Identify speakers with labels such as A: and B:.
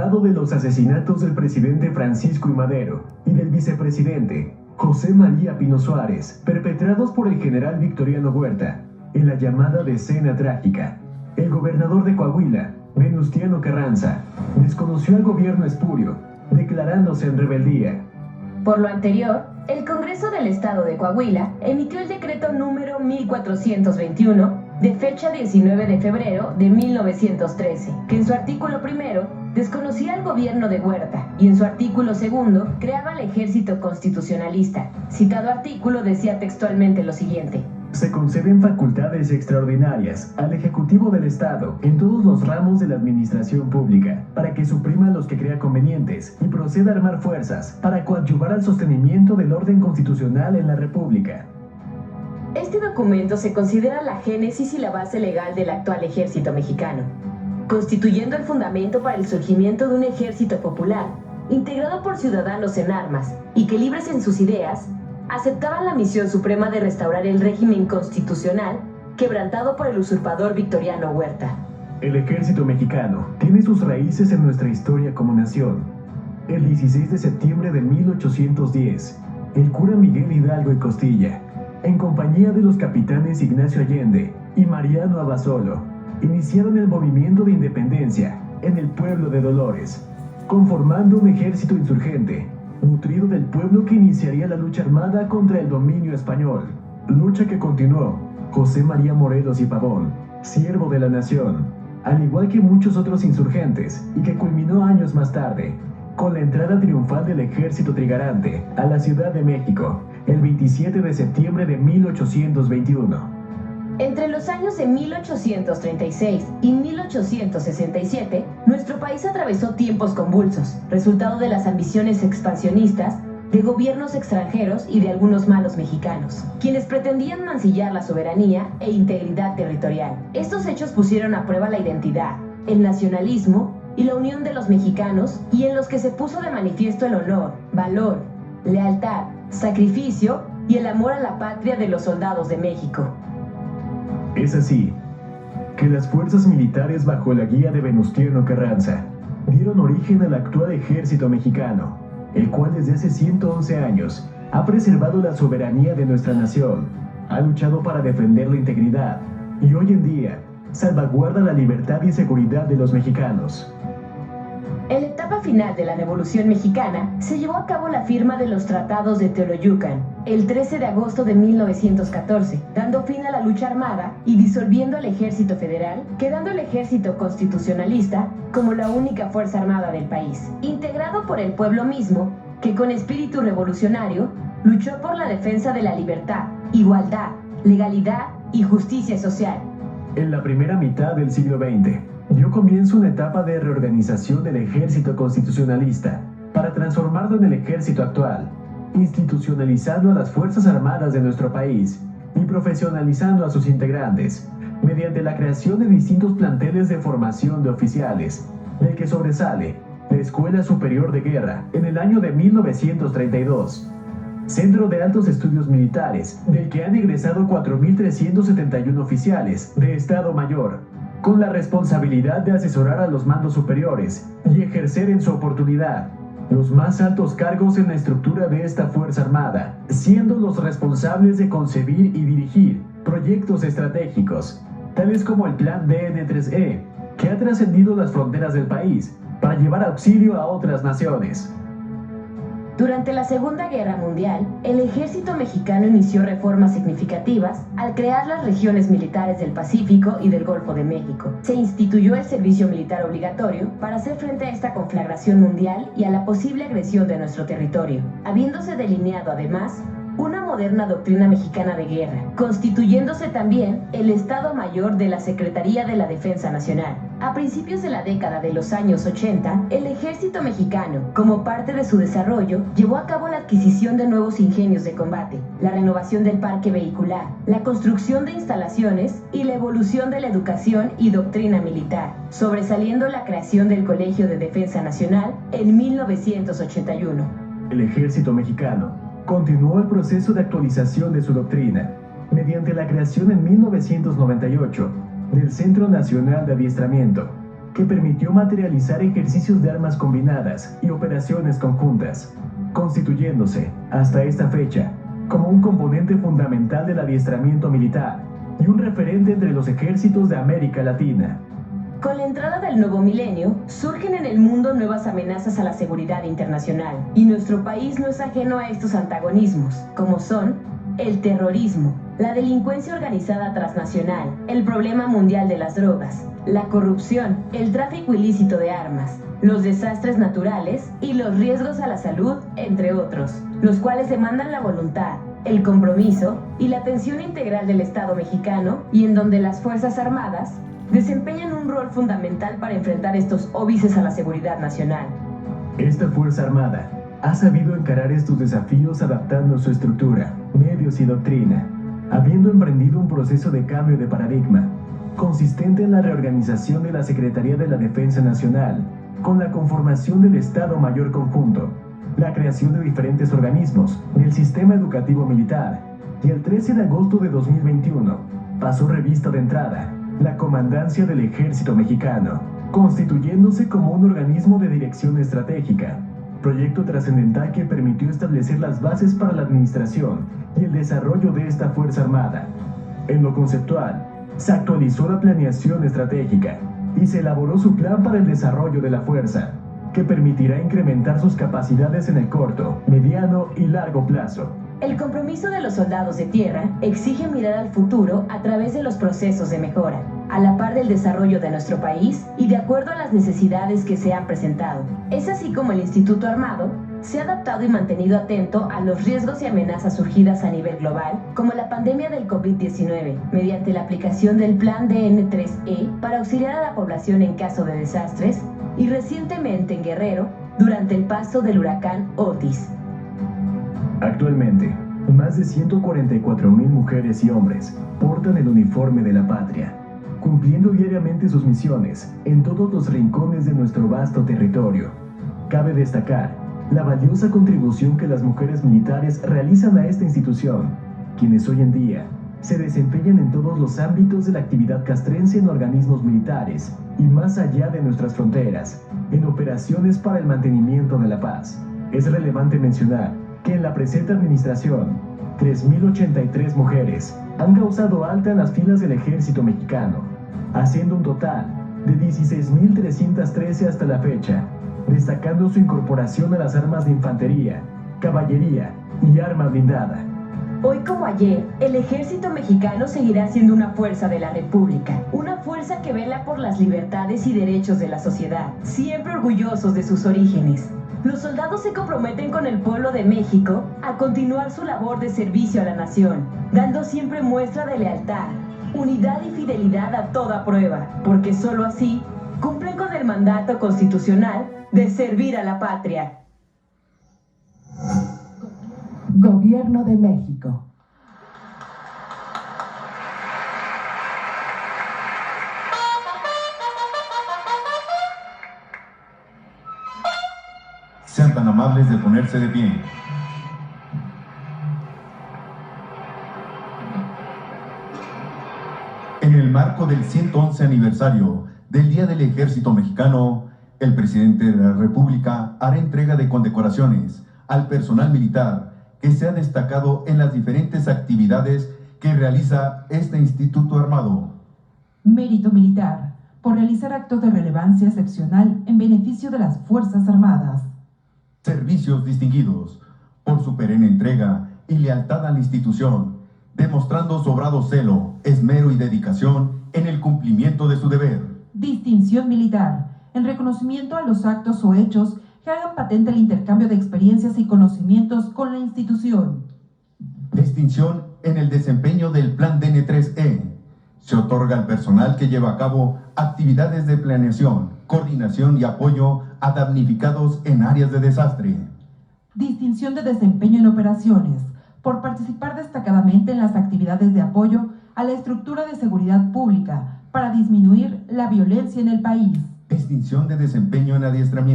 A: derivado de los asesinatos del presidente Francisco I. Madero y del vicepresidente José María Pino Suárez, perpetrados por el general Victoriano Huerta, en la llamada Decena Trágica. El gobernador de Coahuila, Venustiano Carranza, desconoció al gobierno espurio, declarándose en rebeldía.
B: Por lo anterior, el Congreso del Estado de Coahuila emitió el decreto número 1421 de fecha 19 de febrero de 1913, que en su artículo primero desconocía al gobierno de Huerta y en su artículo segundo creaba el Ejército Constitucionalista. Citado artículo decía textualmente lo siguiente:
A: se conceden facultades extraordinarias al Ejecutivo del Estado en todos los ramos de la administración pública para que suprima los que crea convenientes y proceda a armar fuerzas para coadyuvar al sostenimiento del orden constitucional en la República.
B: Este documento se considera la génesis y la base legal del actual ejército mexicano, constituyendo el fundamento para el surgimiento de un ejército popular, integrado por ciudadanos en armas y que, libres en sus ideas, aceptaban la misión suprema de restaurar el régimen constitucional quebrantado por el usurpador Victoriano Huerta.
A: El ejército mexicano tiene sus raíces en nuestra historia como nación. El 16 de septiembre de 1810, el cura Miguel Hidalgo y Costilla, en compañía de los capitanes Ignacio Allende y Mariano Abasolo, iniciaron el movimiento de independencia en el pueblo de Dolores, conformando un ejército insurgente, nutrido del pueblo que iniciaría la lucha armada contra el dominio español, lucha que continuó José María Morelos y Pavón, siervo de la nación, al igual que muchos otros insurgentes, y que culminó años más tarde, con la entrada triunfal del ejército trigarante a la Ciudad de México, el 27 de septiembre de 1821.
B: Entre los años de 1836 y 1867, nuestro país atravesó tiempos convulsos, resultado de las ambiciones expansionistas de gobiernos extranjeros y de algunos malos mexicanos, quienes pretendían mancillar la soberanía e integridad territorial. Estos hechos pusieron a prueba la identidad, el nacionalismo y la unión de los mexicanos, y en los que se puso de manifiesto el honor, valor, lealtad, sacrificio y el amor a la patria de los soldados de México.
A: Es así que las fuerzas militares bajo la guía de Venustiano Carranza dieron origen al actual ejército mexicano, el cual desde hace 111 años ha preservado la soberanía de nuestra nación, ha luchado para defender la integridad y hoy en día salvaguarda la libertad y seguridad de los mexicanos.
B: En la etapa final de la Revolución Mexicana se llevó a cabo la firma de los Tratados de Teoloyucan el 13 de agosto de 1914, dando fin a la lucha armada y disolviendo al Ejército Federal, quedando el Ejército Constitucionalista como la única fuerza armada del país, integrado por el pueblo mismo, que con espíritu revolucionario luchó por la defensa de la libertad, igualdad, legalidad y justicia social.
A: En la primera mitad del siglo XX, dio comienzo una etapa de reorganización del ejército constitucionalista para transformarlo en el ejército actual, institucionalizando a las Fuerzas Armadas de nuestro país y profesionalizando a sus integrantes, mediante la creación de distintos planteles de formación de oficiales, del que sobresale la Escuela Superior de Guerra en el año de 1932, Centro de Altos Estudios Militares, del que han egresado 4.371 oficiales de Estado Mayor, con la responsabilidad de asesorar a los mandos superiores y ejercer en su oportunidad los más altos cargos en la estructura de esta Fuerza Armada, siendo los responsables de concebir y dirigir proyectos estratégicos, tales como el Plan DN3E, que ha trascendido las fronteras del país para llevar auxilio a otras naciones.
B: Durante la Segunda Guerra Mundial, el ejército mexicano inició reformas significativas al crear las regiones militares del Pacífico y del Golfo de México. Se instituyó el servicio militar obligatorio para hacer frente a esta conflagración mundial y a la posible agresión de nuestro territorio, habiéndose delineado además una moderna doctrina mexicana de guerra, constituyéndose también el Estado Mayor de la Secretaría de la Defensa Nacional. A principios de la década de los años 80, el ejército mexicano, como parte de su desarrollo, llevó a cabo la adquisición de nuevos ingenios de combate, la renovación del parque vehicular, la construcción de instalaciones y la evolución de la educación y doctrina militar, sobresaliendo la creación del Colegio de Defensa Nacional en 1981.
A: El ejército mexicano continuó el proceso de actualización de su doctrina mediante la creación en 1998 del Centro Nacional de Adiestramiento, que permitió materializar ejercicios de armas combinadas y operaciones conjuntas, constituyéndose, hasta esta fecha, como un componente fundamental del adiestramiento militar y un referente entre los ejércitos de América Latina.
B: Con la entrada del nuevo milenio, surgen en el mundo nuevas amenazas a la seguridad internacional, y nuestro país no es ajeno a estos antagonismos, como son el terrorismo, la delincuencia organizada transnacional, el problema mundial de las drogas, la corrupción, el tráfico ilícito de armas, los desastres naturales y los riesgos a la salud, entre otros, los cuales demandan la voluntad, el compromiso y la atención integral del Estado mexicano, y en donde las Fuerzas Armadas desempeñan un rol fundamental para enfrentar estos óbices a la seguridad nacional.
A: Esta Fuerza Armada ha sabido encarar estos desafíos adaptando su estructura, medios y doctrina, habiendo emprendido un proceso de cambio de paradigma, consistente en la reorganización de la Secretaría de la Defensa Nacional, con la conformación del Estado Mayor Conjunto, la creación de diferentes organismos del sistema educativo militar, y el 13 de agosto de 2021 pasó revista de entrada la Comandancia del Ejército Mexicano, constituyéndose como un organismo de dirección estratégica, proyecto trascendental que permitió establecer las bases para la administración y el desarrollo de esta Fuerza Armada. En lo conceptual, se actualizó la planeación estratégica y se elaboró su plan para el desarrollo de la fuerza, que permitirá incrementar sus capacidades en el corto, mediano y largo plazo.
B: El compromiso de los soldados de tierra exige mirar al futuro a través de los procesos de mejora, a la par del desarrollo de nuestro país y de acuerdo a las necesidades que se han presentado. Es así como el Instituto Armado se ha adaptado y mantenido atento a los riesgos y amenazas surgidas a nivel global, como la pandemia del COVID-19, mediante la aplicación del Plan DN3E para auxiliar a la población en caso de desastres, y recientemente en Guerrero, durante el paso del huracán Otis.
A: Actualmente, más de 144,000 mujeres y hombres portan el uniforme de la patria, cumpliendo diariamente sus misiones en todos los rincones de nuestro vasto territorio. Cabe destacar la valiosa contribución que las mujeres militares realizan a esta institución, quienes hoy en día se desempeñan en todos los ámbitos de la actividad castrense en organismos militares y más allá de nuestras fronteras, en operaciones para el mantenimiento de la paz. Es relevante mencionar que en la presente administración, 3.083 mujeres han causado alta en las filas del Ejército Mexicano, haciendo un total de 16.313 hasta la fecha, destacando su incorporación a las armas de infantería, caballería y arma blindada.
B: Hoy como ayer, el Ejército Mexicano seguirá siendo una fuerza de la República, una fuerza que vela por las libertades y derechos de la sociedad, siempre orgullosos de sus orígenes. Los soldados se comprometen con el pueblo de México a continuar su labor de servicio a la nación, dando siempre muestra de lealtad, unidad y fidelidad a toda prueba, porque solo así cumplen con el mandato constitucional de servir a la patria.
C: Gobierno de México.
D: Sean tan amables de ponerse de pie. En el marco del 111 aniversario del Día del Ejército Mexicano, el presidente de la República hará entrega de condecoraciones al personal militar que se ha destacado en las diferentes actividades que realiza este Instituto Armado.
C: Mérito militar, por realizar actos de relevancia excepcional en beneficio de las Fuerzas Armadas.
D: Servicios distinguidos, por su perenne entrega y lealtad a la institución, demostrando sobrado celo, esmero y dedicación en el cumplimiento de su deber.
C: Distinción militar, en reconocimiento a los actos o hechos que hagan patente el intercambio de experiencias y conocimientos con la institución.
D: Distinción en el desempeño del Plan DN3E. Se otorga al personal que lleva a cabo actividades de planeación, coordinación y apoyo a damnificados en áreas de desastre.
C: Distinción de desempeño en operaciones, por participar destacadamente en las actividades de apoyo a la estructura de seguridad pública para disminuir la violencia en el país.
D: Distinción de desempeño en adiestramiento.